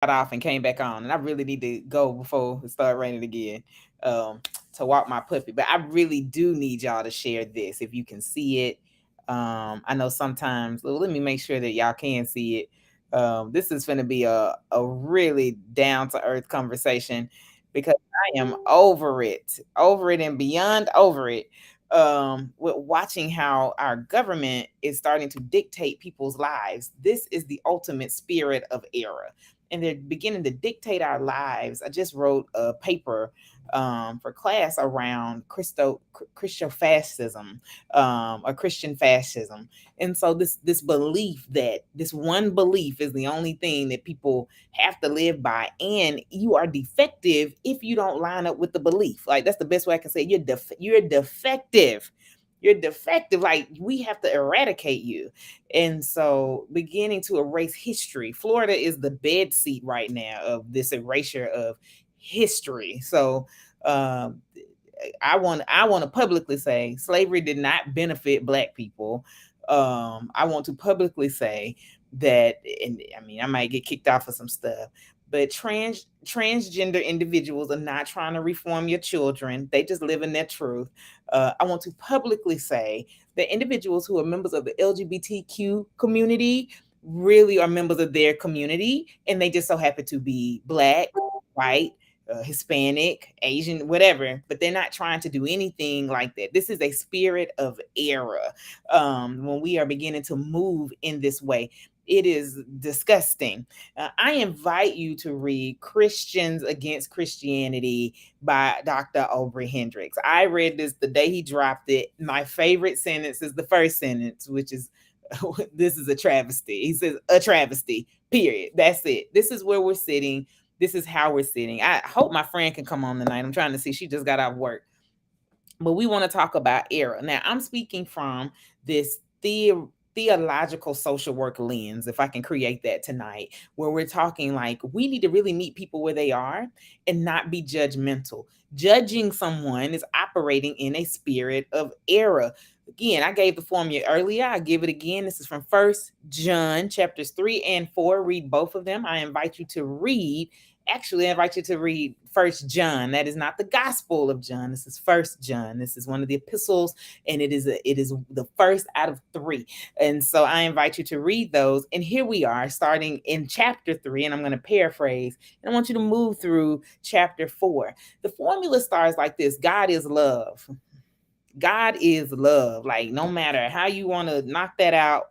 got off and came back on, and I really need to go before it start raining again. Um, to walk my puppy, but I really do need y'all to share this if you can see it. I know sometimes. Well, let me make sure that y'all can see it. This is going to be a really down to earth conversation because I am over it and beyond over it. With watching how our government is starting to dictate people's lives. This is the ultimate spirit of error, and they're beginning to dictate our lives. I just wrote a paper for class around Christofascism, or Christian fascism. And so this belief that this one belief is the only thing that people have to live by, and you are defective if you don't line up with the belief. Like, that's the best way I can say it. You're defective. You're defective. Like, we have to eradicate you. And so, beginning to erase history. Florida is the bed seat right now of this erasure of history. So, um, I want to publicly say slavery did not benefit Black people. I want to publicly say that, and I mean, I might get kicked off of some stuff, but transgender individuals are not trying to reform your children. They just live in their truth. I want to publicly say that individuals who are members of the LGBTQ community really are members of their community, and they just so happen to be Black, white, Hispanic, Asian, whatever, but they're not trying to do anything like that. This is a spirit of error. When we are beginning to move in this way, it is disgusting. I invite you to read Christians Against Christianity by Dr. Aubrey Hendricks. I read this the day he dropped it. My favorite sentence is the first sentence, which is, this is a travesty. He says, a travesty, period. That's it. This is where we're sitting. This is how we're sitting. I hope my friend can come on tonight. I'm trying to see. She just got out of work. But we want to talk about error. Now, I'm speaking from this theological social work lens, if I can create that tonight, where we're talking like we need to really meet people where they are and not be judgmental. Judging someone is operating in a spirit of error. Again, I gave the formula earlier. I give it again. This is from First John chapters 3 and 4. Read both of them. I invite you to read. Actually, I invite you to read First John. That is not the Gospel of John. This is First John. This is one of the epistles, and it is the first out of three. And so I invite you to read those. And here we are, starting in chapter 3, and I'm going to paraphrase. And I want you to move through chapter 4. The formula starts like this: God is love. God is love. Like, no matter how you want to knock that out,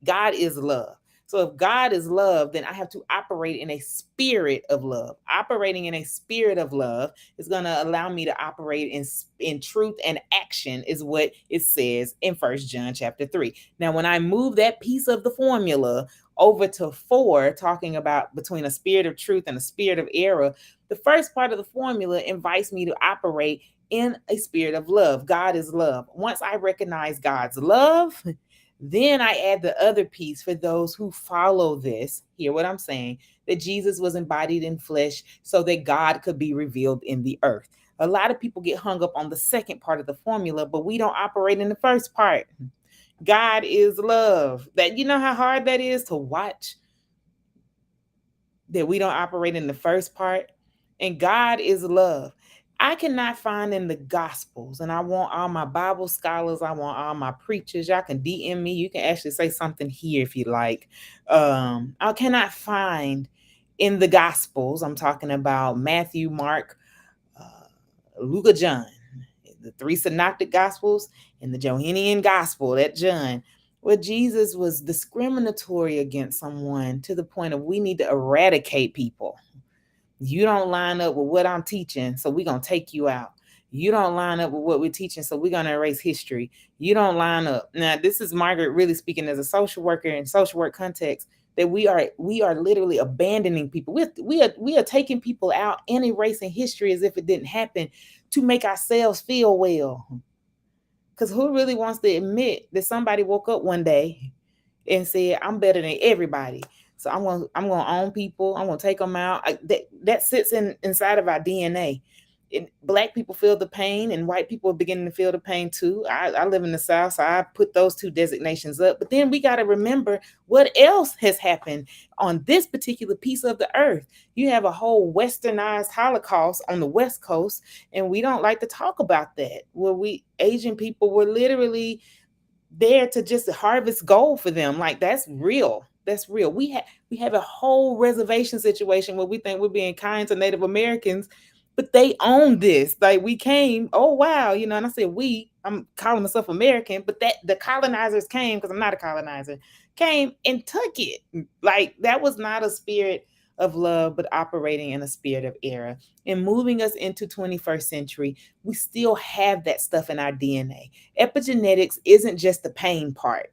God is love. So if God is love, then I have to operate in a spirit of love. Operating in a spirit of love is going to allow me to operate in truth and action, is what it says in First John chapter 3. Now, when I move that piece of the formula over to 4, talking about between a spirit of truth and a spirit of error, the first part of the formula invites me to operate in a spirit of love. God is love. Once I recognize God's love, then I add the other piece for those who follow this. Hear what I'm saying? That Jesus was embodied in flesh so that God could be revealed in the earth. A lot of people get hung up on the second part of the formula, but we don't operate in the first part. God is love. That, you know how hard that is to watch, that we don't operate in the first part. And God is love. I cannot find in the Gospels, and I want all my Bible scholars, I want all my preachers. Y'all can DM me. You can actually say something here if you like. I cannot find in the Gospels. I'm talking about Matthew, Mark, Luke, John, the three synoptic Gospels, and the Johannine Gospel, that John, where Jesus was discriminatory against someone to the point of we need to eradicate people. You don't line up with what I'm teaching, so we're going to take you out. You don't line up with what we're teaching, so we're going to erase history. You don't line up. Now, this is Margaret really speaking as a social worker in social work context, that we are literally abandoning people. We are taking people out and erasing history as if it didn't happen to make ourselves feel well. Because who really wants to admit that somebody woke up one day and said, I'm better than everybody? So I'm gonna own people. I'm gonna take them out. That sits inside of our DNA. Black people feel the pain and white people are beginning to feel the pain too. I live in the South, so I put those two designations up. But then we got to remember what else has happened on this particular piece of the earth. You have a whole westernized Holocaust on the West Coast, and we don't like to talk about that. Where we Asian people were literally there to just harvest gold for them. Like, that's real. That's real. We have a whole reservation situation where we think we're being kind to Native Americans, but they own this. Like, we came, oh wow, and I said we, I'm calling myself American, but that the colonizers came, because I'm not a colonizer, came and took it. Like, that was not a spirit of love, but operating in a spirit of error. And moving us into 21st century, we still have that stuff in our DNA. Epigenetics isn't just the pain part.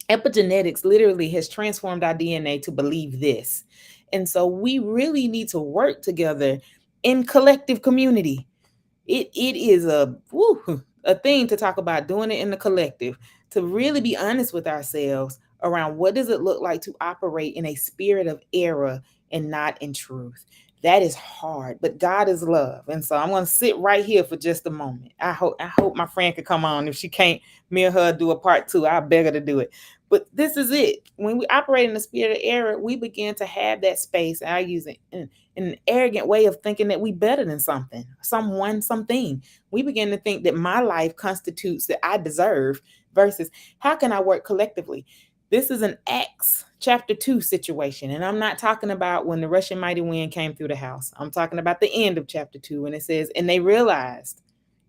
Epigenetics literally has transformed our DNA to believe this. And so we really need to work together in collective community. It is a thing to talk about, doing it in the collective, to really be honest with ourselves around what does it look like to operate in a spirit of error and not in truth. That is hard, but God is love. And so I'm going to sit right here for just a moment. I hope my friend could come on. If she can't, me or her do a part two. I'll beg her to do it. But this is it. When we operate in the spirit of error, we begin to have that space. I use it in an arrogant way of thinking that we better than something, someone, something. We begin to think that my life constitutes that I deserve, versus how can I work collectively? This is an Acts chapter 2 situation. And I'm not talking about when the Russian mighty wind came through the house. I'm talking about the end of chapter 2 when it says, and they realized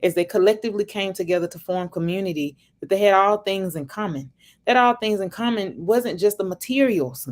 as they collectively came together to form community that they had all things in common. That all things in common wasn't just the materials.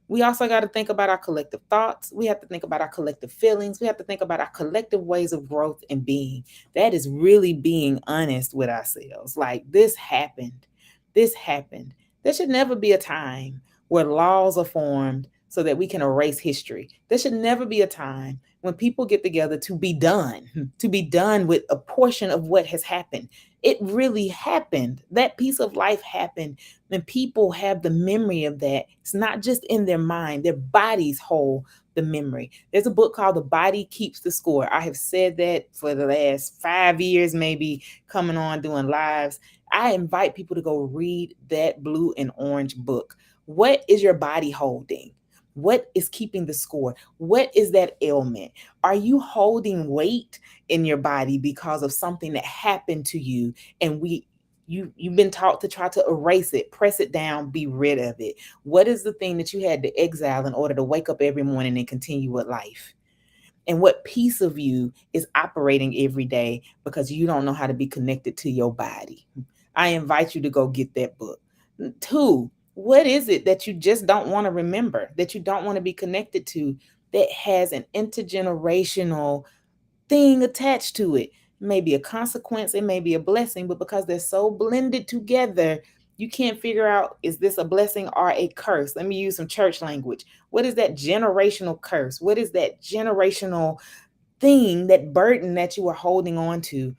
We also got to think about our collective thoughts. We have to think about our collective feelings. We have to think about our collective ways of growth and being. That is really being honest with ourselves. Like, this happened. This happened. There should never be a time where laws are formed so that we can erase history. There should never be a time when people get together to be done with a portion of what has happened. It really happened. That piece of life happened. When people have the memory of that, it's not just in their mind, their bodies hold the memory. There's a book called The Body Keeps the Score. I have said that for the last 5 years, maybe, coming on doing lives. I invite people to go read that blue and orange book. What is your body holding? What is keeping the score? What is that ailment? Are you holding weight in your body because of something that happened to you, and you've been taught to try to erase it, press it down, be rid of it? What is the thing that you had to exile in order to wake up every morning and continue with life? And what piece of you is operating every day because you don't know how to be connected to your body? I invite you to go get that book. 2, what is it that you just don't want to remember, that you don't want to be connected to, that has an intergenerational thing attached to it? It may be a consequence, it may be a blessing, but because they're so blended together, you can't figure out, is this a blessing or a curse? Let me use some church language. What is that generational curse? What is that generational thing, that burden that you are holding on to,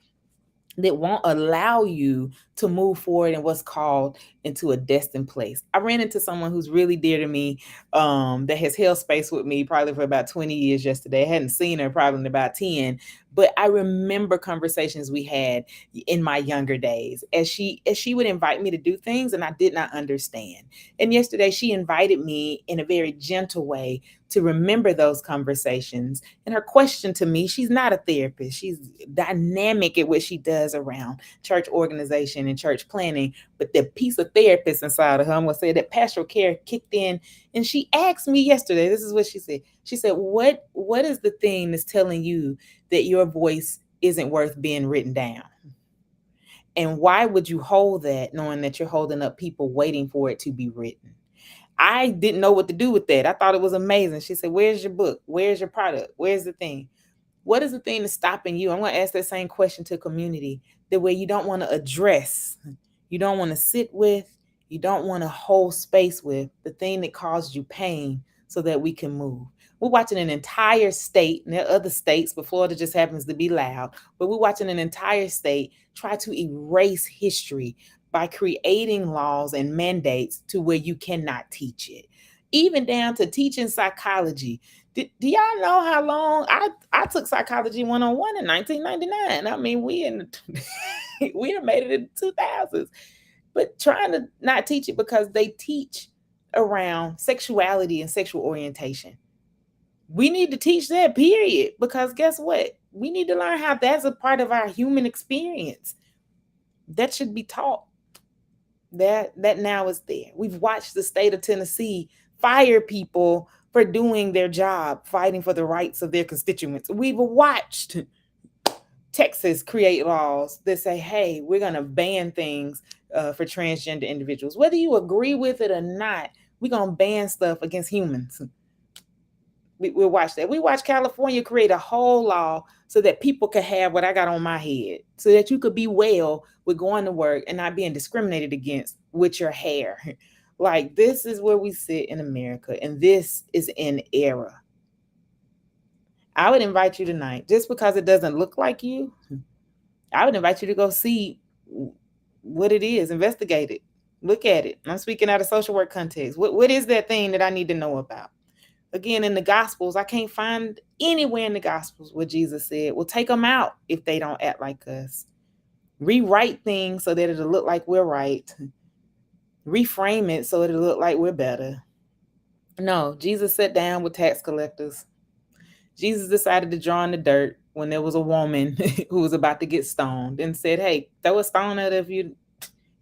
that won't allow you to move forward in what's called into a destined place? I ran into someone who's really dear to me, that has held space with me probably for about 20 years yesterday. I hadn't seen her probably in about 10, but I remember conversations we had in my younger days as she would invite me to do things and I did not understand. And yesterday she invited me in a very gentle way to remember those conversations. And her question to me, she's not a therapist, she's dynamic at what she does around church organization and church planning, but the piece of therapist inside of her, I'm going to say, that pastoral care kicked in. And she asked me yesterday, this is what she said. She said, what is the thing that's telling you that your voice isn't worth being written down? And why would you hold that, knowing that you're holding up people waiting for it to be written? I didn't know what to do with that. I thought it was amazing. She said, where's your book? Where's your product? Where's the thing? What is the thing that's stopping you? I'm going to ask that same question to community, the way you don't want to address, you don't want to sit with, you don't want to hold space with the thing that caused you pain, so that we can move. We're watching an entire state, and there are other states, but Florida just happens to be loud, but we're watching an entire state try to erase history by creating laws and mandates to where you cannot teach it. even down to teaching psychology. Do y'all know how long I took psychology 101 in 1999? I mean, we in we done made it in the 2000s, but trying to not teach it because they teach around sexuality and sexual orientation. We need to teach that, period, because guess what? We need to learn how that's a part of our human experience. That should be taught. That now is there. We've watched the state of Tennessee fire people for doing their job, fighting for the rights of their constituents. We've watched Texas create laws that say, hey, we're going to ban things for transgender individuals. Whether you agree with it or not, we're going to ban stuff against humans. We'll watch that. We watch California create a whole law so that people could have what I got on my head, so that you could be well with going to work and not being discriminated against with your hair. Like, this is where we sit in America, and this is an era. I would invite you tonight, just because it doesn't look like you, I would invite you to go see what it is, investigate it, look at it. I'm speaking out of social work context. What is that thing that I need to know about? Again, in the Gospels, I can't find anywhere in the Gospels where Jesus said, well, take them out if they don't act like us. Rewrite things so that it'll look like we're right. Reframe it so it'll look like we're better. No, Jesus sat down with tax collectors. Jesus decided to draw in the dirt when there was a woman who was about to get stoned, and said, hey, throw a stone at her if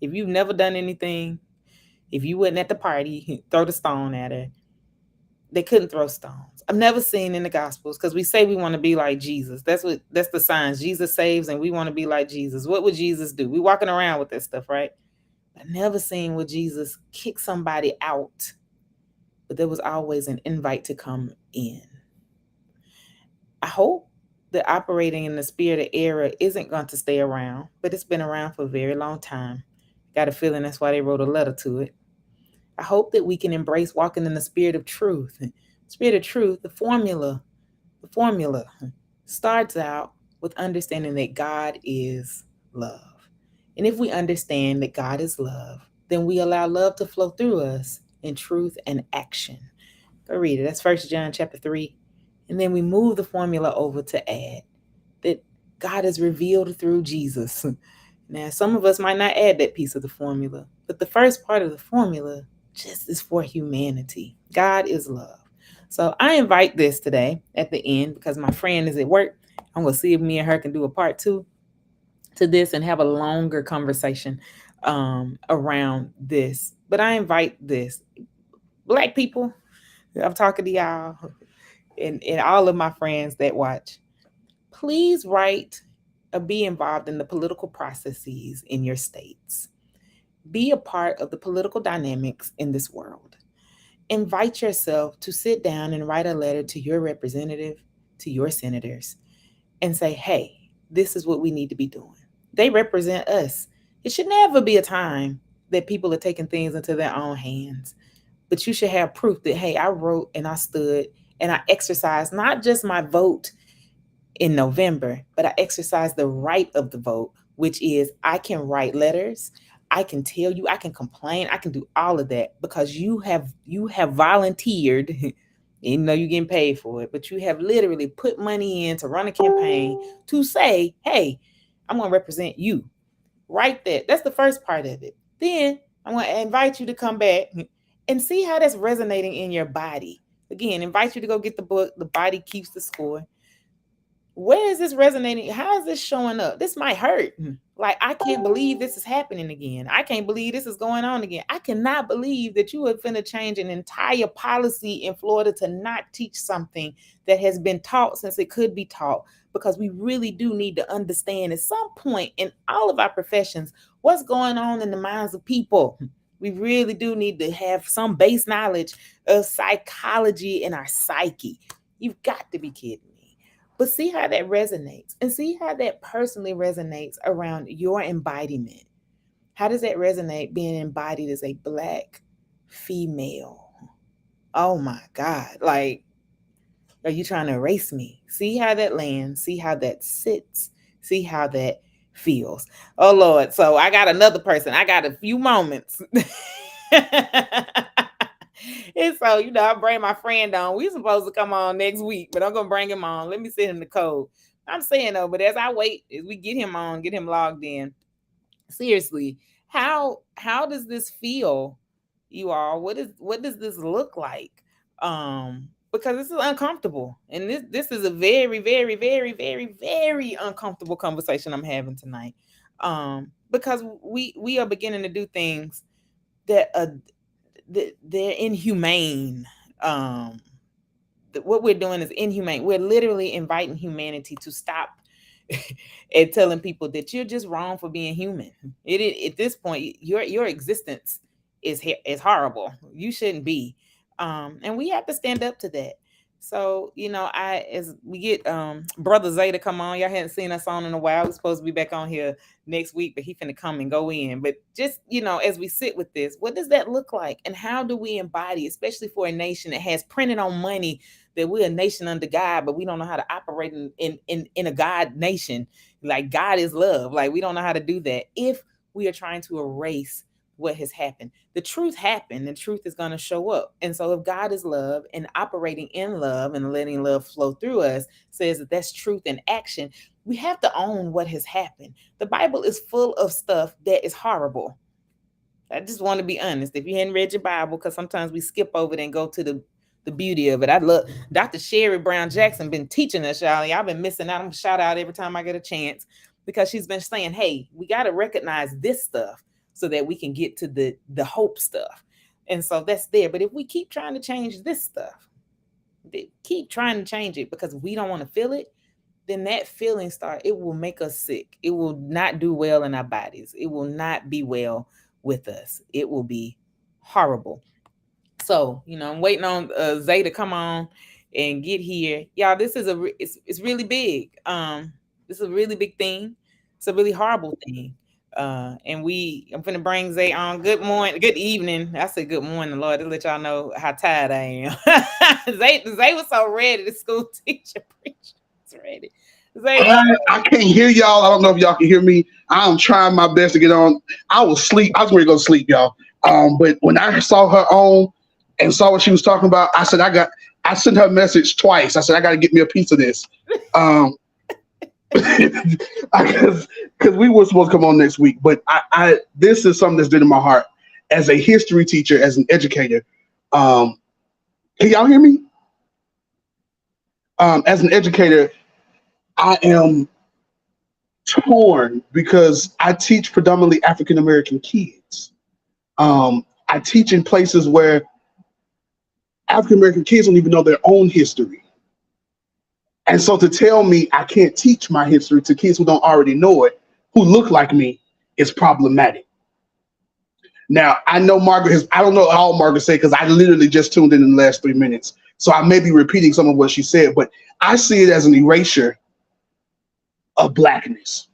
you've never done anything. If you wasn't at the party, throw the stone at her. They couldn't throw stones. I've never seen in the Gospels, because we say we want to be like Jesus. That's the signs. Jesus saves and we want to be like Jesus. What would Jesus do? We walking around with that stuff, right? I've never seen where Jesus kick somebody out, but there was always an invite to come in. I hope that operating in the spirit of error isn't going to stay around, but it's been around for a very long time. Got a feeling that's why they wrote a letter to it. I hope that we can embrace walking in the spirit of truth. Spirit of truth, the formula starts out with understanding that God is love. And if we understand that God is love, then we allow love to flow through us in truth and action. Go read it. That's 1 John chapter 3. And then we move the formula over to add that God is revealed through Jesus. Now, some of us might not add that piece of the formula, but the first part of the formula just is for humanity. God is love. So I invite this today at the end, because my friend is at work. I'm going to see if me and her can do a part 2 to this and have a longer conversation around this. But I invite this. Black people, I'm talking to y'all and all of my friends that watch. Please write or be involved in the political processes in your states. Be a part of the political dynamics in this world. Invite yourself to sit down and write a letter to your representative, to your senators, and say, hey, this is what we need to be doing. They represent us. It should never be a time that people are taking things into their own hands. But you should have proof that, hey, I wrote and I stood and I exercised not just my vote in November, but I exercised the right of the vote, which is I can write letters, I can tell you, I can complain, I can do all of that, because you have volunteered, even though you're getting paid for it, but you have literally put money in to run a campaign to say, hey, I'm going to represent you. Right there. That's the first part of it. Then I'm going to invite you to come back and see how that's resonating in your body. Again, invite you to go get the book, The Body Keeps the Score. Where is this resonating? How is this showing up? This might hurt. Like, I can't believe this is happening again. I can't believe this is going on again. I cannot believe that you are finna change an entire policy in Florida to not teach something that has been taught since it could be taught, because we really do need to understand at some point in all of our professions what's going on in the minds of people. We really do need to have some base knowledge of psychology and our psyche. You've got to be kidding me. But see how that resonates, and see how that personally resonates around your embodiment. How does that resonate being embodied as a Black female? Oh my God. Like, are you trying to erase me? See how that lands. See how that sits. See how that feels. Oh Lord. So I got another person. I got a few moments. And so, I bring my friend on. We supposed to come on next week, but I'm gonna bring him on. Let me send him the code. I'm saying though, but as I wait, as we get him on, get him logged in, seriously, how does this feel, you all? What does this look like? Because this is uncomfortable, and this is a very, very, very, very, very uncomfortable conversation I'm having tonight. Because we are beginning to do things that they're inhumane. Um, what we're doing is inhumane. We're literally inviting humanity to stop and telling people that you're just wrong for being human. At this point, your existence is horrible. You shouldn't be, and we have to stand up to that. So, I as we get brother Zay to come on. Y'all hadn't seen us on in a while. We're supposed to be back on here next week, but he finna come and go in. But just, as we sit with this, what does that look like, and how do we embody, especially for a nation that has printed on money that we're a nation under God, but we don't know how to operate in a God nation. Like, God is love. Like, we don't know how to do that if we are trying to erase what has happened. The truth happened. The truth is going to show up. And so if God is love and operating in love and letting love flow through us says that that's truth in action, we have to own what has happened. The Bible is full of stuff that is horrible. I just want to be honest. If you hadn't read your Bible, because sometimes we skip over it and go to the beauty of it. I love Dr. Sherry Brown Jackson been teaching us, y'all. Y'all been missing out. I'm gonna shout out every time I get a chance, because she's been saying, hey, we got to recognize this stuff so that we can get to the hope stuff. And so that's there. But if we keep trying to change this stuff, keep trying to change it because we don't want to feel it, then that feeling it will make us sick. It will not do well in our bodies. It will not be well with us. It will be horrible. So, I'm waiting on Zay to come on and get here. Y'all, this is it's really big. This is a really big thing. It's a really horrible thing. And I'm gonna bring Zay on. Good morning, good evening. I said good morning, Lord, to let y'all know how tired I am. Zay was so ready, the school teacher preacher was ready. Zay, I can't hear y'all. I don't know if y'all can hear me. I'm trying my best to get on. I was asleep. I was ready to go to sleep, y'all. But when I saw her on and saw what she was talking about, I sent her a message twice. I said, I got to get me a piece of this. Um, because we were supposed to come on next week, but this is something that's been in my heart as a history teacher, as an educator. Um, can y'all hear me? As an educator, I am torn because I teach predominantly African American kids. I teach in places where African American kids don't even know their own history. And so to tell me I can't teach my history to kids who don't already know it, who look like me, is problematic. Now, I know I don't know all Margaret said because I literally just tuned in the last 3 minutes. So I may be repeating some of what she said, but I see it as an erasure of blackness.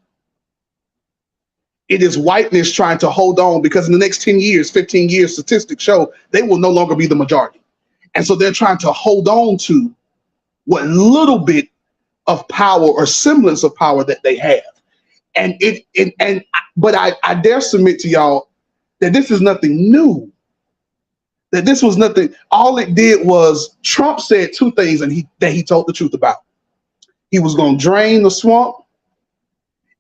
It is whiteness trying to hold on because in the next 10 years, 15 years, statistics show they will no longer be the majority. And so they're trying to hold on to what little bit of power or semblance of power that they have. But I dare submit to y'all that this is nothing new. That this was nothing. All it did was Trump said two things that he told the truth about. He was going to drain the swamp,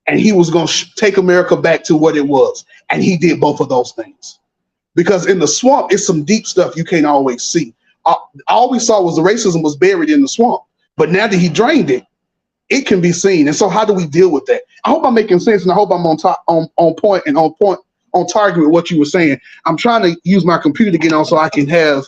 and he was going to take America back to what it was. And he did both of those things. Because in the swamp, it's some deep stuff you can't always see. All we saw was the racism was buried in the swamp. But now that he drained it, it can be seen. And so how do we deal with that? I hope I'm making sense, and I hope I'm on point and on target with what you were saying. I'm trying to use my computer to get on so I can have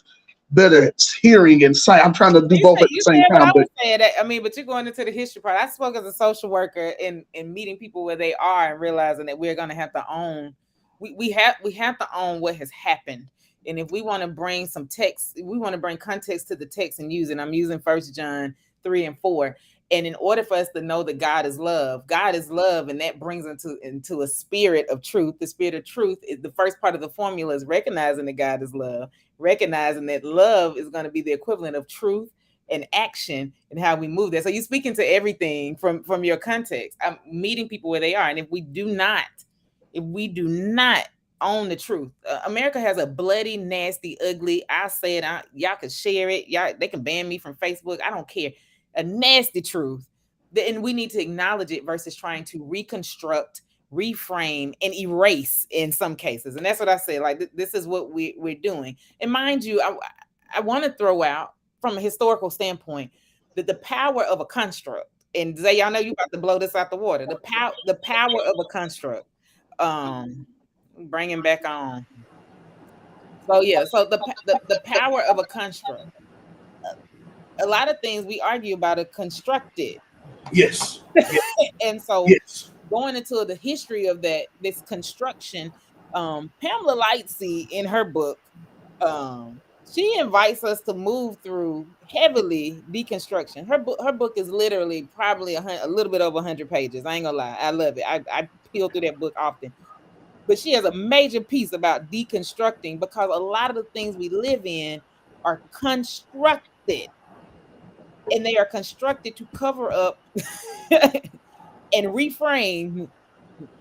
better hearing and sight. I'm trying to do both at the same what time. I was saying. But you're going into the history part. I spoke as a social worker and meeting people where they are and realizing that we're going to have to own. We have to own what has happened. And if we want to bring some text, we want to bring context to the text and use it. I'm using 1 John 3 and 4. And in order for us to know that God is love, and that brings into a spirit of truth. The spirit of truth is the first part of the formula is recognizing that God is love, recognizing that love is going to be the equivalent of truth and action and how we move there. So you're speaking to everything from your context. I'm meeting people where they are. And if we do not own the truth. America has a bloody, nasty, ugly. I said, y'all can share it. Y'all, they can ban me from Facebook. I don't care. A nasty truth. And we need to acknowledge it versus trying to reconstruct, reframe, and erase in some cases. And that's what I said. Like this is what we're doing. And mind you, I want to throw out from a historical standpoint that the power of a construct. And Zay, y'all know you about to blow this out the water. The power of a construct. Bringing back on. So yeah, so the power of a construct. A lot of things we argue about are constructed, Yes. Yes. and so Yes. going into the history of this construction, Pamela Lightsey in her book, she invites us to move through heavily deconstruction. Her book is literally probably a little bit over 100 pages. I ain't gonna lie, I love it. I peel through that book often. But she has a major piece about deconstructing because a lot of the things we live in are constructed, and they are constructed to cover up and reframe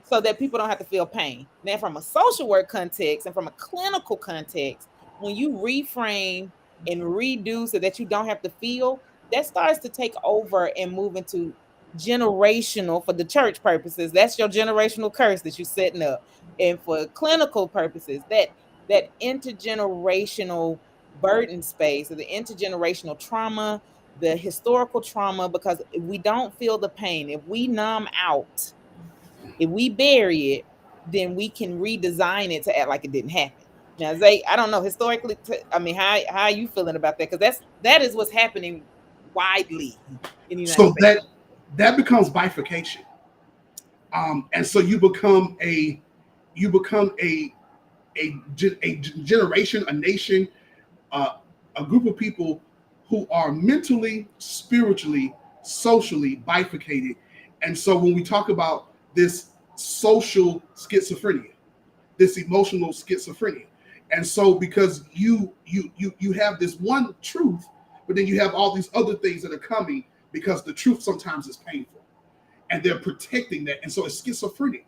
so that people don't have to feel pain. Now, from a social work context and from a clinical context, when you reframe and redo so that you don't have to feel, that starts to take over and move into generational for the church purposes. That's your generational curse that you're setting up. And for clinical purposes, that intergenerational burden space or the intergenerational trauma, the historical trauma, because if we don't feel the pain, if we numb out, if we bury it, then we can redesign it to act like it didn't happen. Now, Zay, I don't know historically. I mean, how are you feeling about that? Because that is what's happening widely in the United So States. that becomes bifurcation. And so you become a generation, a nation, uh, a group of people who are mentally, spiritually, socially bifurcated. And so when we talk about this social schizophrenia, this emotional schizophrenia, and so because you have this one truth, but then you have all these other things that are coming because the truth sometimes is painful, and they're protecting that, and so it's schizophrenic.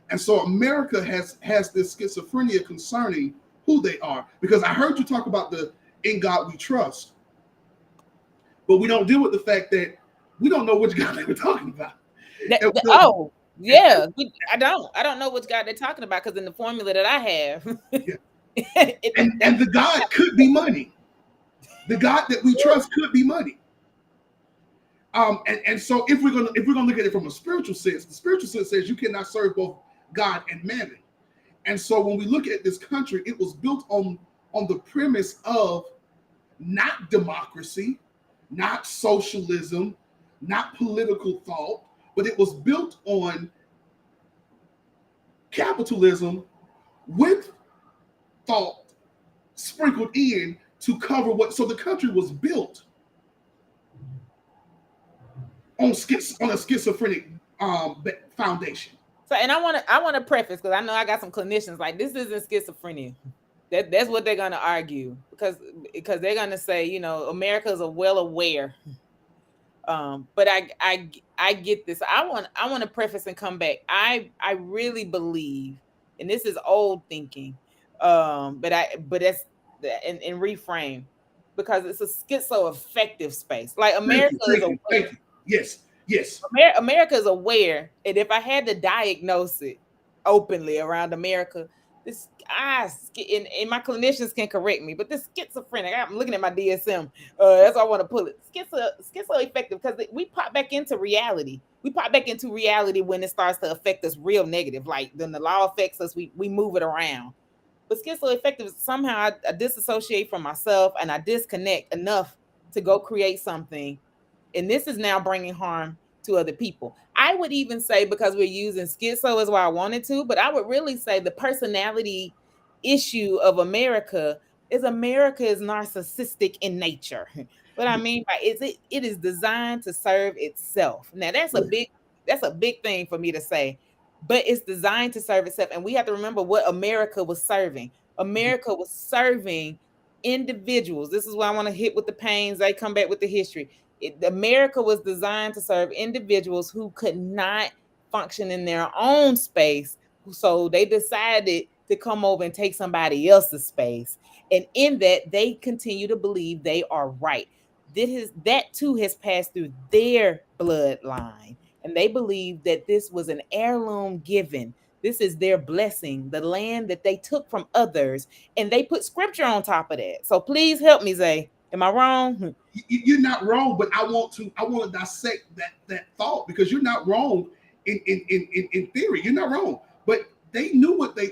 And so America has this schizophrenia concerning who they are. Because I heard you talk about the "in God we trust," but we don't deal with the fact that we don't know which God they were talking about. And we don't, Oh, yeah, I don't know which God they're talking about because in the formula that I have, yeah. that's And the God could be money. The God that we trust could be money. And so if we're gonna look at it from a spiritual sense, the spiritual sense says you cannot serve both God and mammon. And so when we look at this country, it was built on the premise of not democracy, not socialism, not political thought, but it was built on capitalism with thought sprinkled in to cover what. So the country was built on a schizophrenic foundation. so. And I want to preface because I know I got some clinicians like this isn't schizophrenia. That's what they're gonna argue because they're gonna say Americans are well aware. But I get this. I want to preface and come back. I really believe, and this is old thinking, but that's and reframe because it's a schizoaffective space. Like Thank America you, is thank you, aware. thank you. Yes, yes. America is aware, and if I had to diagnose it openly around America, this and my clinicians can correct me, but this schizophrenic. I'm looking at my DSM. That's why I want to pull it. Schizoaffective because we pop back into reality. We pop back into reality when it starts to affect us real negative. Like then the law affects us, we move it around. But schizoaffective is somehow I disassociate from myself and I disconnect enough to go create something, and this is now bringing harm to other people. I would even say because we're using schizo is why I wanted to, but I would really say the personality issue of America is narcissistic in nature. What I mean by it is designed to serve itself. Now that's a big thing for me to say, but it's designed to serve itself, and we have to remember what America was serving. America was serving individuals. This is why I want to hit with the pains. I come back with the history. America was designed to serve individuals who could not function in their own space. So they decided to come over and take somebody else's space. And in that, they continue to believe they are right. That too has passed through their bloodline. And they believe that this was an heirloom given. This is their blessing, the land that they took from others. And they put scripture on top of that. So please help me, Zay. Am I wrong? You're not wrong, but I want to dissect that thought, because you're not wrong in theory. You're not wrong, but they knew what they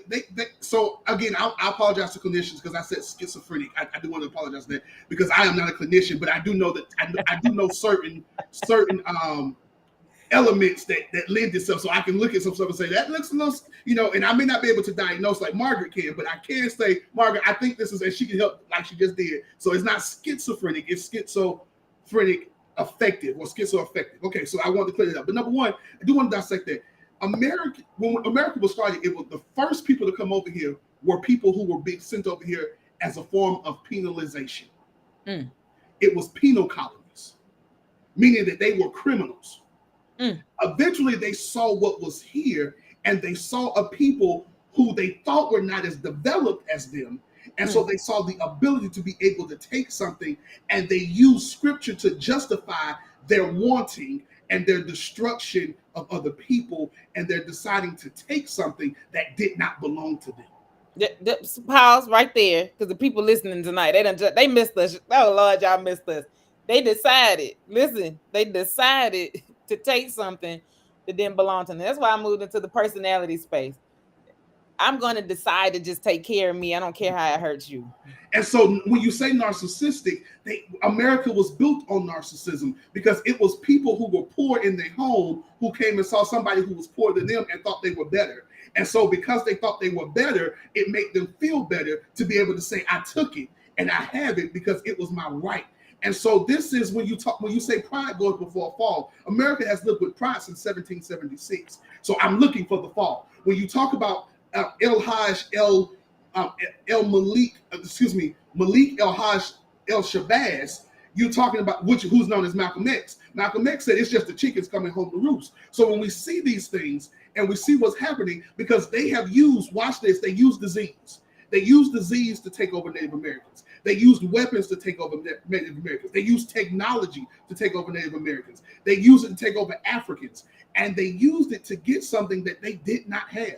so again, I apologize to clinicians because I said schizophrenic. I do want to apologize for that, because I am not a clinician, but I do know that I do know certain elements that lend itself. So I can look at some stuff and say that looks a little, and I may not be able to diagnose like Margaret can, but I can say, Margaret, I think this is, and she can help like she just did. So it's not schizophrenic, it's schizophrenic affective or schizoaffective. Okay, so I want to clear it up. But number one, I do want to dissect that. When America was started, it was the first people to come over here were people who were being sent over here as a form of penalization. Mm. It was penal colonies, meaning that they were criminals. Eventually, they saw what was here, and they saw a people who they thought were not as developed as them. And so they saw the ability to be able to take something, and they used scripture to justify their wanting and their destruction of other people, and they're deciding to take something that did not belong to them. Pause right there, because the people listening tonight, they missed us. Oh Lord, y'all missed us. They decided. Listen, they decided to take something that didn't belong to them. That's why I moved into the personality space. I'm going to decide to just take care of me. I don't care how it hurts you. And so when you say narcissistic, America was built on narcissism, because it was people who were poor in their home who came and saw somebody who was poorer than them and thought they were better. And so because they thought they were better, it made them feel better to be able to say, I took it and I have it because it was my right. And so this is when you say pride goes before a fall. America has lived with pride since 1776. So I'm looking for the fall. When you talk about El Hajj El Malik, Malik El Hajj El Shabazz, you're talking about who's known as Malcolm X. Malcolm X said it's just the chickens coming home to roost. So when we see these things and we see what's happening, because they have used, watch this, they use disease. They used disease to take over Native Americans. They used weapons to take over Native Americans. They used technology to take over Native Americans. They used it to take over Africans. And they used it to get something that they did not have.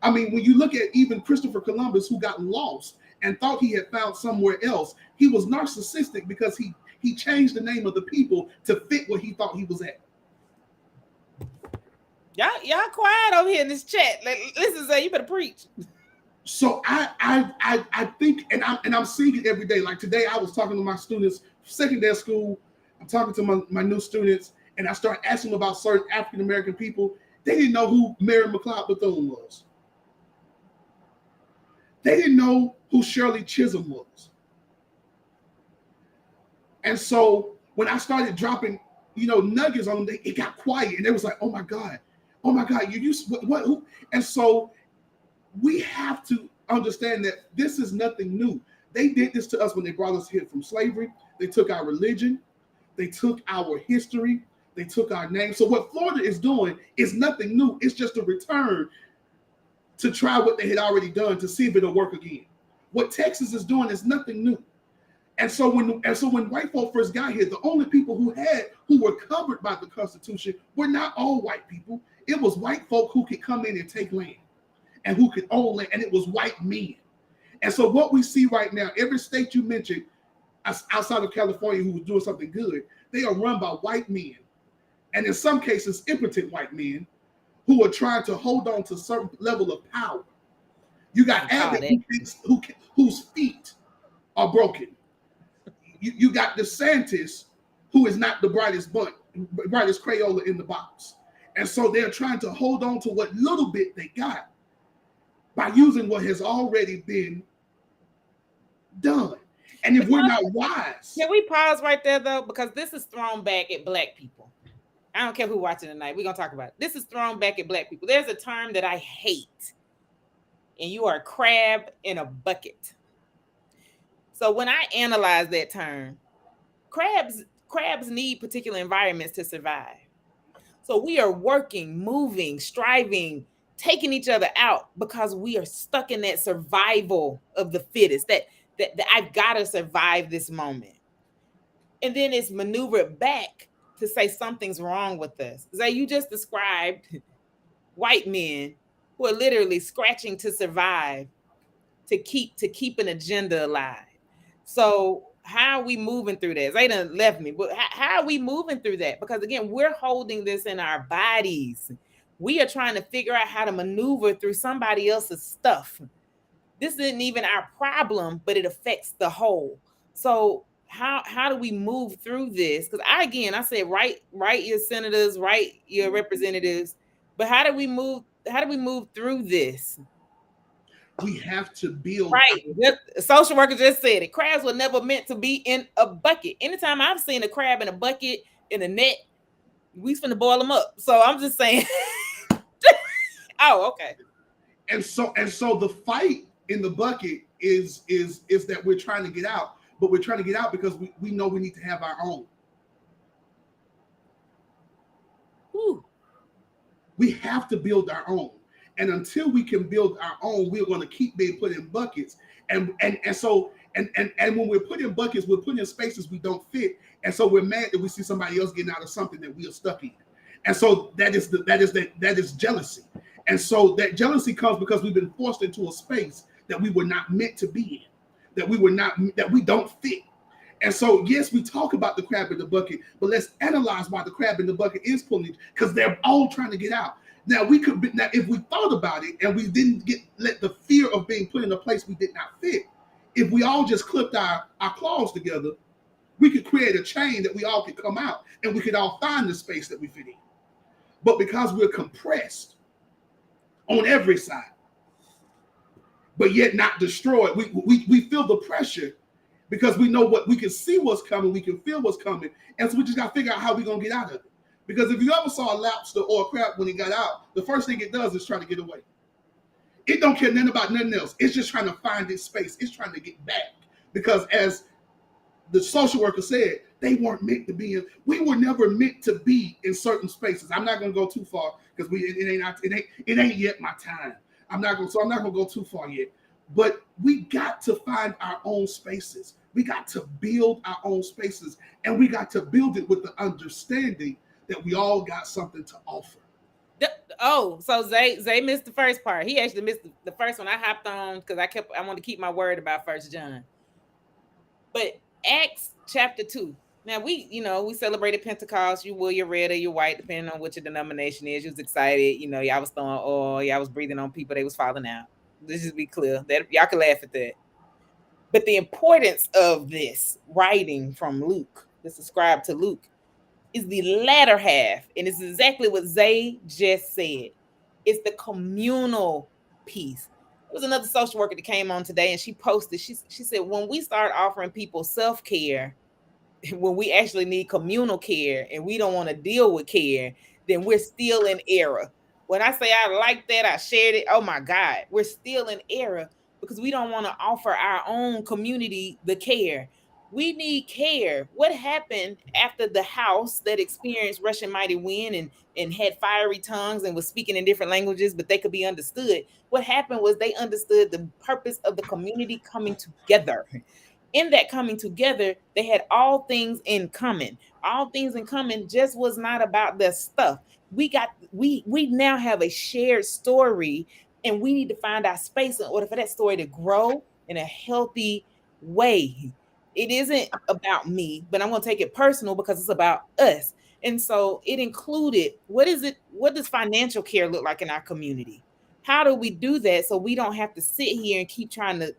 I mean, when you look at even Christopher Columbus, who got lost and thought he had found somewhere else, he was narcissistic because he changed the name of the people to fit what he thought he was at. Y'all quiet over here in this chat. Listen, Zay, you better preach. So I think, and I'm seeing it every day. Like today, I was talking to my students, secondary school. I'm talking to my new students, and I started asking them about certain African American people. They didn't know who Mary McLeod Bethune was. They didn't know who Shirley Chisholm was. And so when I started dropping, nuggets on them, it got quiet, and they was like, "Oh my God, you used what?" Who? And so we have to understand that this is nothing new. They did this to us when they brought us here from slavery. They took our religion, they took our history, they took our name. So what Florida is doing is nothing new. It's just a return to try what they had already done to see if it'll work again. What Texas is doing is nothing new. And so when white folk first got here, the only people who were covered by the Constitution were not all white people. It was white folk who could come in and take land and who could own land, and it was white men. And so what we see right now, every state you mentioned outside of California who was doing something good, they are run by white men. And in some cases, impotent white men who are trying to hold on to a certain level of power. You got Abbott whose feet are broken. You got DeSantis, who is not the brightest Crayola in the box. And so they're trying to hold on to what little bit they got by using what has already been done. And if we're not wise. Can we pause right there, though? Because this is thrown back at Black people. I don't care who's watching tonight. We're going to talk about it. This is thrown back at Black people. There's a term that I hate, and you are a crab in a bucket. So when I analyze that term, crabs need particular environments to survive. So we are working, moving, striving taking each other out because we are stuck in that survival of the fittest, that I've got to survive this moment. And then it's maneuvered back to say something's wrong with us. Zay, you just described white men who are literally scratching to survive, to keep an agenda alive. So how are we moving through that? They done left me, but how are we moving through that? Because again, we're holding this in our bodies. We are trying to figure out how to maneuver through somebody else's stuff. This isn't even our problem, but it affects the whole. So how do we move through this? Because I said write your senators, write your representatives, but how do we move through this? We have to build Right. A social worker just said it. Crabs were never meant to be in a bucket. Anytime I've seen a crab in a bucket in a net, we finna boil them up. So I'm just saying. Oh, okay. and so the fight in the bucket is that we're trying to get out, but we're trying to get out because we know we need to have our own. Whew. We have to build our own. And until we can build our own, we're going to keep being put in buckets. And when we're put in buckets, we're put in spaces we don't fit. And so we're mad that we see somebody else getting out of something that we are stuck in. And so that is jealousy. And so that jealousy comes because we've been forced into a space that we were not meant to be in, that we don't fit. And so, yes, we talk about the crab in the bucket, but let's analyze why the crab in the bucket is pulling, because they're all trying to get out. Now, if we thought about it and we didn't let the fear of being put in a place we did not fit, if we all just clipped our claws together, we could create a chain that we all could come out and we could all find the space that we fit in. But because we're compressed on every side, but yet not destroyed, we feel the pressure because we know we can see what's coming, we can feel what's coming, and so we just got to figure out how we're gonna get out of it. Because if you ever saw a lobster or a crab when it got out, the first thing it does is try to get away. It don't care nothing about nothing else. It's just trying to find its space. It's trying to get back. Because as the social worker said, they weren't meant to be in. We were never meant to be in certain spaces. I'm not gonna go too far because it ain't yet my time. I'm not gonna go too far yet. But we got to find our own spaces. We got to build our own spaces, and we got to build it with the understanding that we all got something to offer. Oh, so Zay missed the first part. He actually missed the first one. I hopped on because I want to keep my word about First John. But Acts chapter 2. Now we celebrated Pentecost. You're red or you're white, depending on what your denomination is. You was excited. Y'all was throwing oil. Y'all was breathing on people. They was falling out. Let's just be clear. That y'all can laugh at that. But the importance of this writing from Luke, this ascribed to Luke, is the latter half. And it's exactly what Zay just said. It's the communal piece. There was another social worker that came on today and she posted, she said, when we start offering people self-care, when we actually need communal care and we don't want to deal with care, then we're still in error. When I say I like that, I shared it. Oh my God, we're still in error because we don't want to offer our own community the care. We need care. What happened after the house that experienced Russian mighty wind and had fiery tongues and was speaking in different languages, but they could be understood? What happened was they understood the purpose of the community coming together. In that coming together, they had all things in common. All things in common just was not about their stuff. We now have a shared story, and we need to find our space in order for that story to grow in a healthy way. It isn't about me, but I'm going to take it personal because it's about us. And so it included, what does financial care look like in our community? How do we do that so we don't have to sit here and keep trying to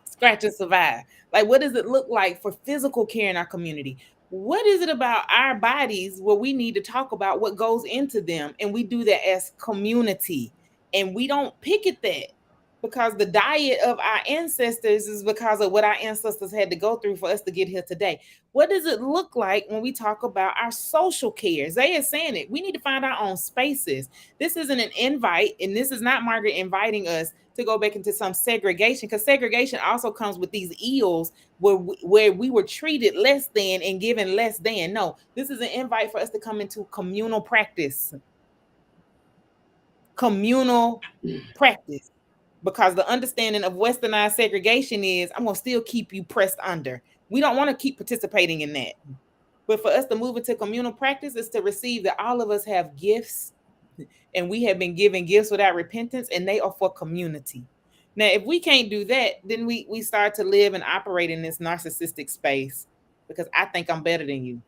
scratch and survive? Like, what does it look like for physical care in our community? What is it about our bodies where we need to talk about what goes into them? And we do that as community. And we don't pick at that because the diet of our ancestors is because of what our ancestors had to go through for us to get here today. What does it look like when we talk about our social care? Zay is saying it. We need to find our own spaces. This isn't an invite, and this is not Margaret inviting us to go back into some segregation, because segregation also comes with these ills where we were treated less than and given less than. No, this is an invite for us to come into communal practice. communal practice, because the understanding of westernized segregation is I'm going to still keep you pressed under. We don't want to keep participating in that. But for us to move into communal practice is to receive that all of us have gifts, and we have been given gifts without repentance, and they are for community. Now, if we can't do that, then we start to live and operate in this narcissistic space because I think I'm better than you,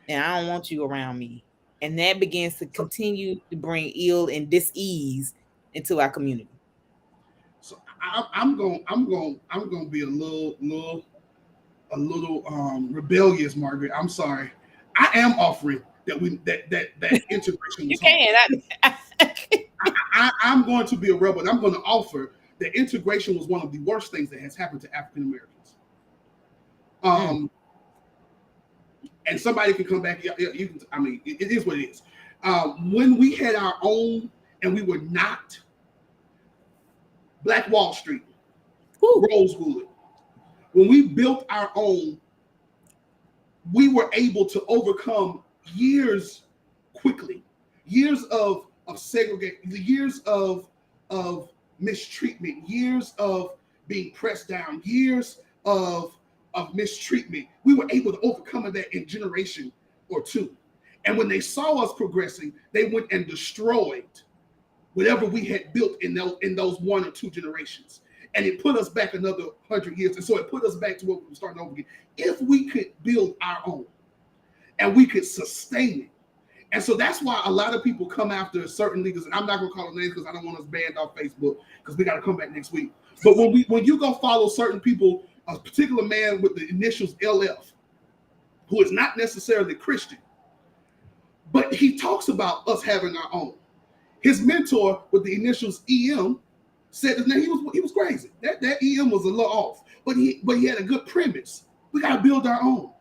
and I don't want you around me. And that begins to So, continue to bring ill and dis-ease into our community. so I'm going to be a little rebellious, Margaret. I'm sorry. I am offering that integration You was hard. can. I'm going to be a rebel. I'm going to offer that integration was one of the worst things that has happened to African Americans. Mm. Um, and somebody can come back. You can. I mean, it is what it is. When we had our own, and we were not Black Wall Street, Whew. Rosewood. When we built our own, we were able to overcome years quickly, years of segregation, years of mistreatment, years of being pressed down, years of mistreatment. We were able to overcome that in generation or two. And when they saw us progressing, they went and destroyed whatever we had built in those 1 or 2 generations. And it put us back another 100 years. And so it put us back to what we were starting over again. If we could build our own and we could sustain it. And so that's why a lot of people come after certain leaders. And I'm not going to call them names because I don't want us banned off Facebook because we got to come back next week. But when you go follow certain people, a particular man with the initials LF, who is not necessarily Christian, but he talks about us having our own. His mentor with the initials EM said that he was crazy. That EM was a little off, but he had a good premise. We got to build our own.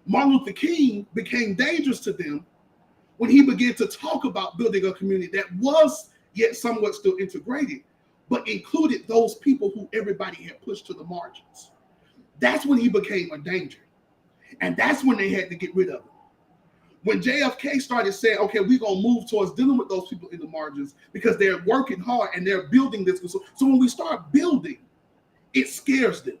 Martin Luther King became dangerous to them when he began to talk about building a community that was yet somewhat still integrated, but included those people who everybody had pushed to the margins. That's when he became a danger, and that's when they had to get rid of him. When JFK started saying, okay, we're going to move towards dealing with those people in the margins because they're working hard and they're building this. So when we start building, it scares them.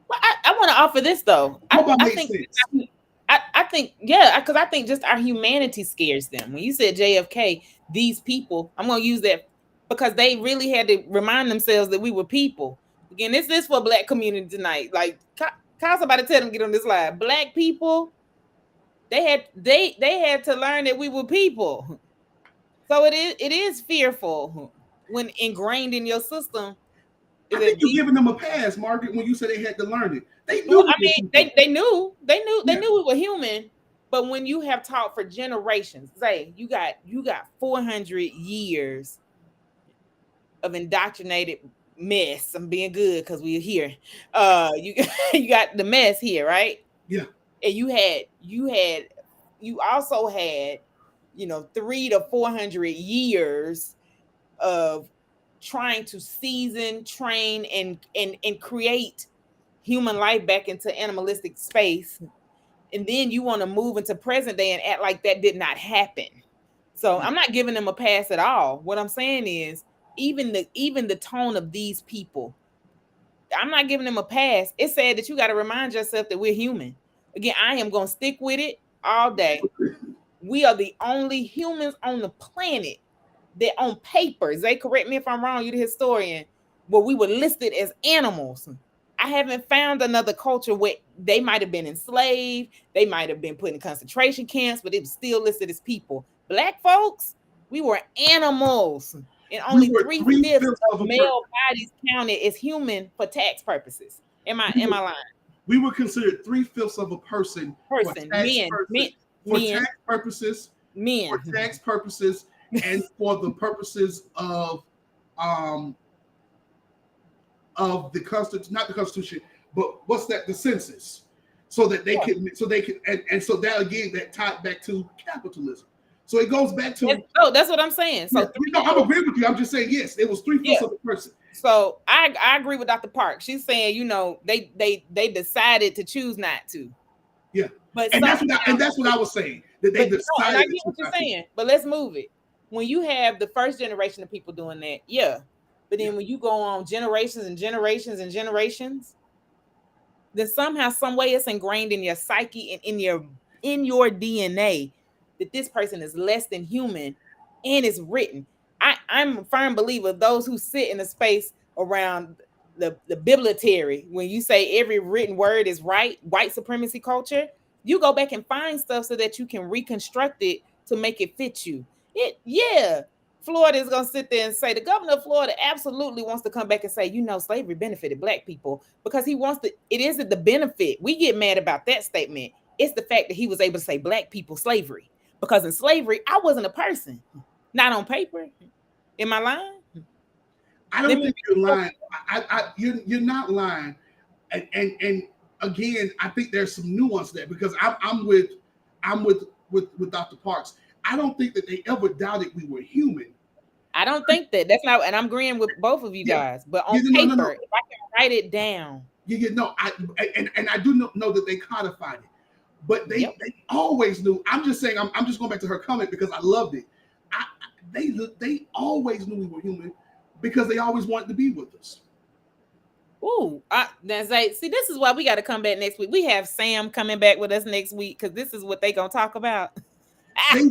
Well, I want to offer this though. Hope that I makes think sense. I think, yeah, because I think just our humanity scares them. When you said JFK, these people, I'm going to use that because they really had to remind themselves that we were people. Again, this is for Black community tonight. Like, call somebody, tell them to get on this live. Black people, they had to learn that we were people. So it is fearful when ingrained in your system. Is I think that you're these? giving them a pass, Margaret, when you said they had to learn it. They Well, knew I we were mean, people. they Yeah. knew we were human. But when you have taught for generations, say you got 400 years of indoctrinated mess. I'm being good because we're here. You you got the mess here, right? Yeah. And you also had 300 to 400 years of trying to season, train, and create human life back into animalistic space, and then you want to move into present day and act like that did not happen. So I'm not giving them a pass at all. What I'm saying is even the tone of these people, I'm not giving them a pass. It's sad that you got to remind yourself that we're human. Again, I am going to stick with it all day. We are the only humans on the planet that on paper, they correct me if I'm wrong, you're the historian, where we were listed as animals. I haven't found another culture where they might have been enslaved, they might have been put in concentration camps, but it was still listed as people. Black folks, we were animals, and We only were 3/5 3/5 of of a person. male bodies counted as human for tax purposes. Am I We am were, I lying? we were considered 3/5 of a person for Person, tax men, men, purposes, for men, tax purposes, for men. tax purposes, and for the purposes um of the Constitution, not the Constitution, but what's that? The census, so that they Yeah. can, and so that again, that tied back to capitalism. So it goes back to, That's what I'm saying. yeah, So I'm agreeing with you. I'm just saying yes, it was 3/5 yeah. of a person. So I agree with Dr. Park. She's saying, they decided to choose not to. Yeah. But And somehow, that's what I was saying, that they but no, and I decided get to what you're not to. saying. But let's move it. When you have the first generation of people doing that, yeah. But Yeah. then when you go on generations and generations and generations, then somehow, some way, it's ingrained in your psyche and in your DNA that this person is less than human, and it's written. I'm a firm believer of those who sit in the space around the bibliotary. When you say every written word is right, white supremacy culture, you go back and find stuff so that you can reconstruct it to make it fit you. Yeah. Florida is going to sit there and say, the governor of Florida absolutely wants to come back and say, slavery benefited black people, because he wants to. It isn't the benefit. We get mad about that statement. It's the fact that he was able to say black people slavery, because in slavery, I wasn't a person, not on paper. Am I lying? I Let don't me. think you're lying. You're not lying. And again, I think there's some nuance there, because I'm with Dr. Parks. I don't think that they ever doubted we were human. I don't think that. That's not, and I'm agreeing with both of you Yeah. guys. But on Yeah, no, no, no. paper, if I can write it down, No. And I do know that they codified it, but yep. they always knew. I'm just saying. I'm just going back to her comment because I loved it. I, they always knew we were human because they always wanted to be with us. Ooh, that's like, see, this is why we got to come back next week. We have Sam coming back with us next week, because this is what they gonna talk about. They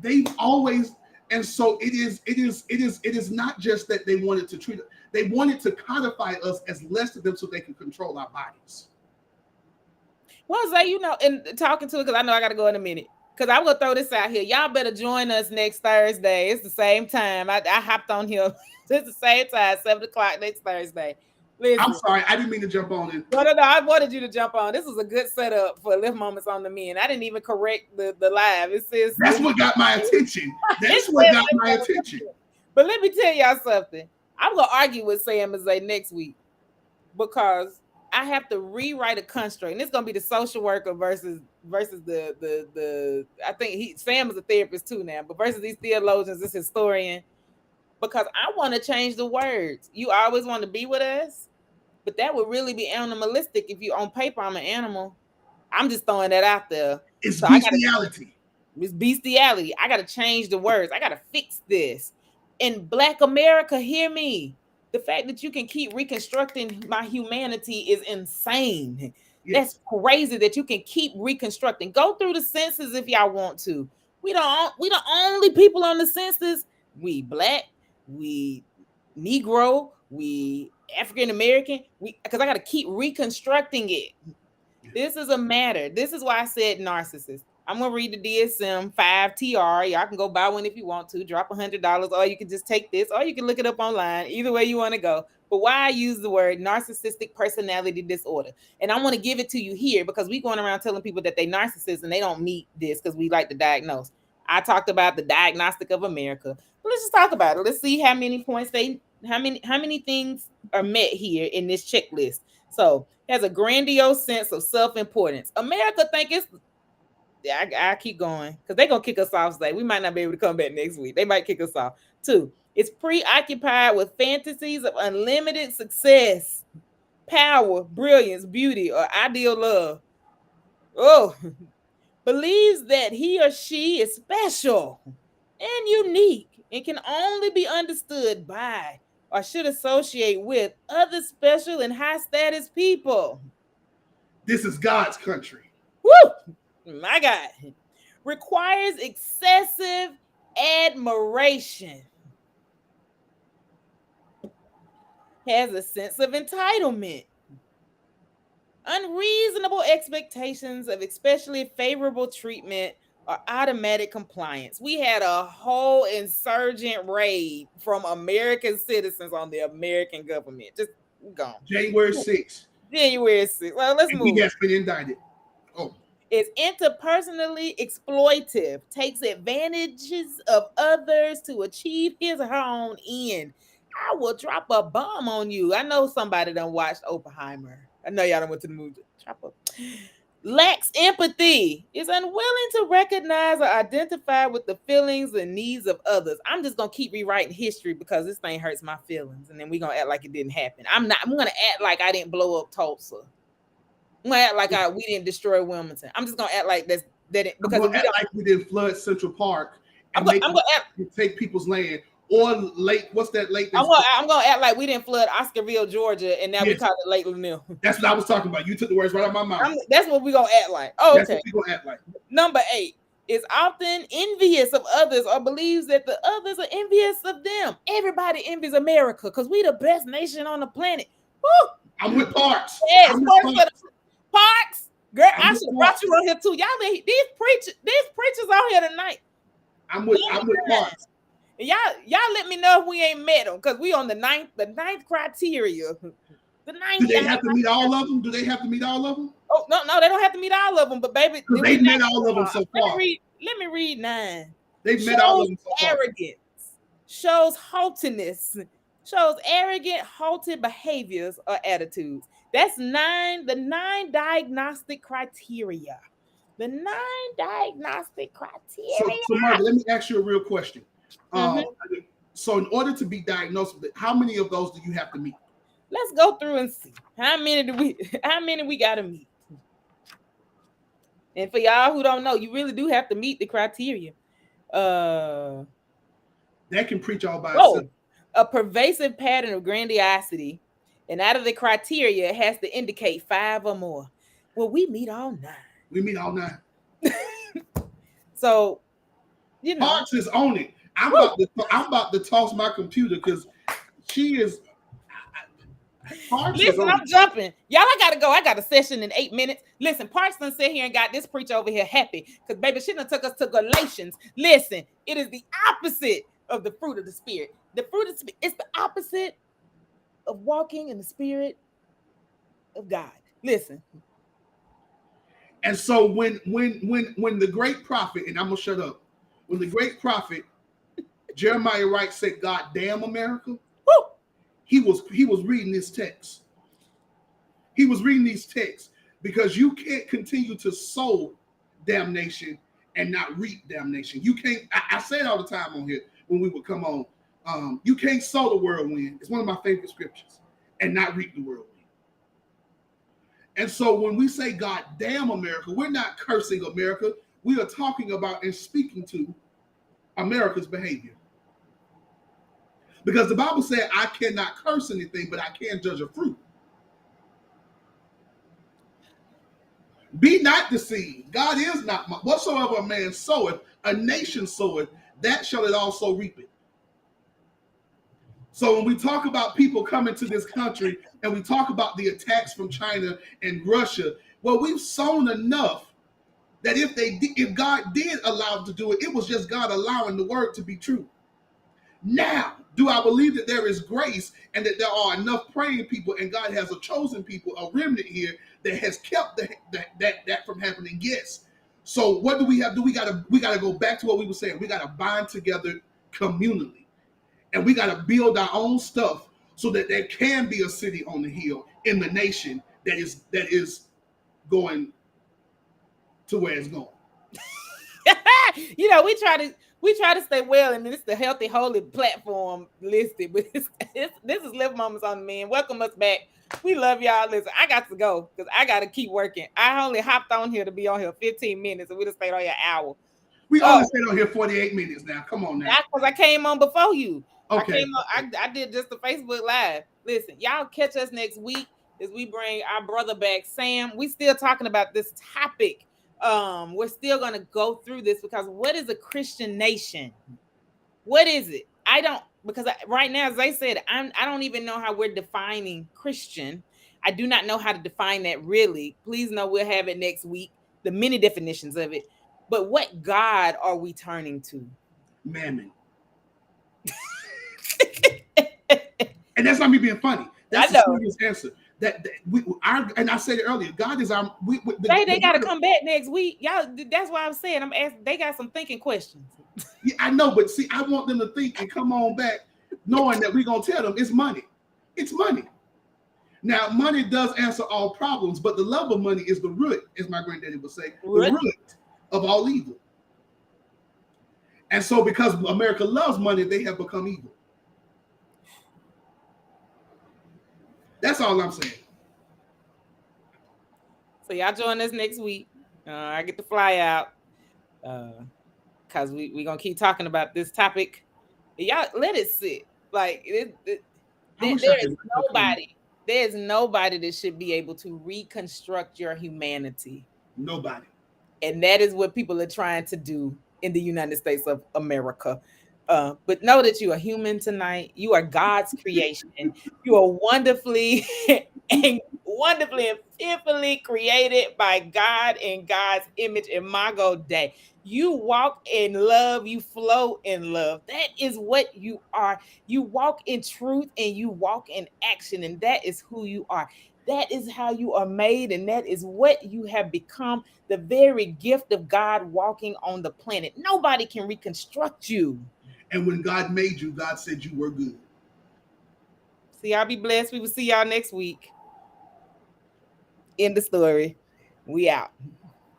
they've always, and so it is not just that they wanted to treat it, they wanted to codify us as less of them so they can control our bodies. Well, Zay, and talking to it, because I know I got to go in a minute. Because I'm gonna throw this out here. Y'all better join us next Thursday. It's the same time. I hopped on here. It's the same time, 7 o'clock next Thursday. I'm Listen. sorry, I didn't mean to jump on it. No, no, no. I wanted you to jump on. This was a good setup for Lift Moments on the Men. I didn't even correct the live. It says That's what got my attention. That's it what says got Lift my Moments on attention. the Men. But let me tell y'all something. I'm gonna argue with Sam and Zay next week, because I have to rewrite a construct, and it's gonna be the social worker versus the I think Sam is a therapist too now, but versus these theologians, this historian, because I want to change the words. You always want to be with us, but that would really be animalistic if you on paper I'm an animal. I'm just throwing that out there. It's So I gotta bestiality. It's bestiality. I gotta change the words. I gotta fix this. In Black America, hear me. The fact that you can keep reconstructing my humanity is insane. That's Yes. crazy that you can keep reconstructing. Go through the census if y'all want to. We the only people on the census. We black, we Negro, we African American. We, because I gotta keep reconstructing it. This is a matter. This is why I said narcissist. I'm gonna read the DSM-5 TR. Y'all can go buy one if you want to. Drop $100, or you can just take this, or you can look it up online. Either way you want to go. But why I use the word narcissistic personality disorder, and I want to give it to you here, because we going around telling people that they narcissists and they don't meet this, because we like to diagnose. I talked about the diagnostic of America. But let's just talk about it. Let's see how many points how many things are met here in this checklist. So, has a grandiose sense of self-importance. America think it's, I keep going, because they're gonna kick us off today. We might not be able to come back next week. They might kick us off. 2, it's preoccupied with fantasies of unlimited success, power, brilliance, beauty, or ideal love. Oh, believes that he or she is special and unique and can only be understood by or should associate with other special and high status people. This is God's country. Woo! My God. Requires excessive admiration. Has a sense of entitlement. Unreasonable expectations of especially favorable treatment or automatic compliance. We had a whole insurgent raid from American citizens on the American government. Just gone. January 6th. January 6th. Well, let's And he move. has been indicted. Oh, Is interpersonally exploitive, takes advantages of others to achieve his or her own end. I will drop a bomb on you. I know somebody done watched Oppenheimer. I know y'all done went to the movie. Drop a lacks empathy, is unwilling to recognize or identify with the feelings and needs of others. I'm just gonna keep rewriting history because this thing hurts my feelings, and then we're gonna act like it didn't happen. I'm gonna act like I didn't blow up Tulsa. I'm gonna act like we didn't destroy Wilmington. I'm just gonna act like I'm because going if to we act don't, like we didn't flood Central Park I'm and gonna make I'm gonna act take people's land or lake. What's that lake? That's I'm gonna act like we didn't flood Oscarville, Georgia, and now we yes, call it Lake Lanier. that's what I was talking about. You took the words right out of my mouth. That's what we gonna act like. Oh, That's okay. what we gonna act like. Number 8 is often envious of others or believes that the others are envious of them. Everybody envies America because we the best nation on the planet. Woo! I'm with Parks. Yes, I'm with Parks. Parks. Girl, I'm I with should have brought Parks. you on here too. These preachers on here tonight. I'm with Parks. And y'all let me know if we ain't met them because we on the ninth criteria. The ninth. Do they have to meet all of them? Do they have to meet all of them? Oh no, they don't have to meet all of them. But baby, they've met all of them so far. Let me read 9. They've met all of them so far. Arrogance, shows haughtiness, shows arrogant, haughty behaviors or attitudes. That's 9. The 9 diagnostic criteria. The 9 diagnostic criteria. So Margaret, let me ask you a real question. So in order to be diagnosed with it, how many of those do you have to meet? Let's go through and see how many we gotta meet. And for y'all who don't know, you really do have to meet the criteria. That can preach all by itself. A pervasive pattern of grandiosity, and out of the criteria, it has to indicate 5 or more. Well, we meet all 9. We meet all 9. So, you know, Parks is on it. I'm about to toss my computer because she is. Listen, I'm jumping. Y'all, I gotta go. I got a session in 8 minutes. Listen, Parks done sit here and got this preacher over here happy because baby, she done took us to Galatians. Listen, it is the opposite of the fruit of the Spirit. The fruit of the Spirit, it's the opposite of walking in the Spirit of God. Listen. And so when the great prophet, and I'm gonna shut up, when the great prophet Jeremiah Wright said, "God damn America," woo! He was reading this text. He was reading these texts because you can't continue to sow damnation and not reap damnation. You can't. I say it all the time on here when we would come on. You can't sow the whirlwind. It's one of my favorite scriptures, and not reap the whirlwind. And so when we say "God damn America," we're not cursing America. We are talking about and speaking to America's behavior. Because the Bible said, I cannot curse anything, but I can judge a fruit. Be not deceived. God is not whatsoever a man soweth, a nation soweth, that shall it also reap it. So when we talk about people coming to this country and we talk about the attacks from China and Russia, well, we've sown enough that if God did allow them to do it, it was just God allowing the word to be true. Now, do I believe that there is grace and that there are enough praying people and God has a chosen people, a remnant here that has kept that from happening? Yes. So what do we have? We gotta go back to what we were saying. We gotta bind together communally, and we gotta build our own stuff so that there can be a city on the hill in the nation that is going to where it's going. You know, we try to stay well, and it's the Healthy Holy platform listed, but this is Live Moments on the Men. Welcome us back. We love y'all. Listen, I got to go because I got to keep working. I only hopped on here to be on here 15 minutes, and we just stayed on here an hour. We only stayed on here 48 minutes now. Come on now. That's because I came on before you. Okay. I did just the Facebook Live. Listen, y'all catch us next week as we bring our brother back, Sam. We still talking about this topic. We're still going to go through this because what is a Christian nation? What is it? Right now, as I said, I don't even know how we're defining Christian. I do not know how to define that really. Please know we'll have it next week, the many definitions of it. But what God are we turning to? Mammon. And that's not me being funny. That's the serious answer. And I said it earlier. God is our. They got to come back next week, y'all. That's why I'm saying I'm asking. They got some thinking questions. Yeah, I know, but see, I want them to think and come on back, knowing that we're gonna tell them it's money. It's money. Now, money does answer all problems, but the love of money is the root, as my granddaddy would say, the root of all evil. And so, because America loves money, they have become evil. That's all I'm saying. So y'all join us next week. I get to fly out. Because we gonna keep talking about this topic. Y'all let it sit. Like I wish I there is could come. nobody. There's nobody that should be able to reconstruct your humanity. Nobody. And that is what people are trying to do in the United States of America. But know that you are human tonight. You are God's creation. You are wonderfully and wonderfully and fearfully created by God in God's image. Imago Dei. You walk in love. You flow in love. That is what you are. You walk in truth and you walk in action, and that is who you are. That is how you are made, and that is what you have become, the very gift of God walking on the planet. Nobody can reconstruct you. And when God made you, God said you were good. See, y'all be blessed. We will see y'all next week. End the story. We out.